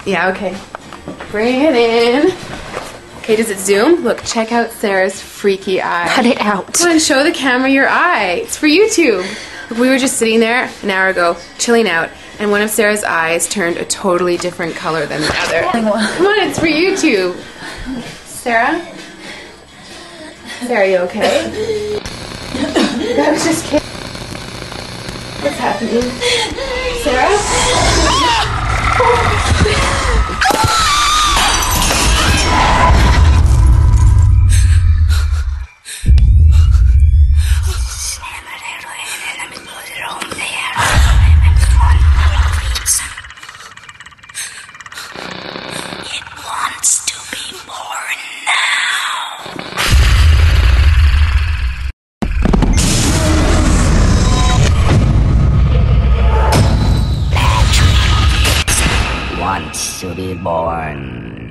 Yeah, okay. Bring it in. Okay, does it zoom? Look, check out Sarah's freaky eye. Cut it out. Come on, show the camera your eye. It's for YouTube. Look, we were just sitting there an hour ago, chilling out, and one of Sarah's eyes turned a totally different color than the other. Come on, it's for YouTube. Sarah? Sarah, you okay? I was just kidding. What's happening? Sarah? Wants to be born.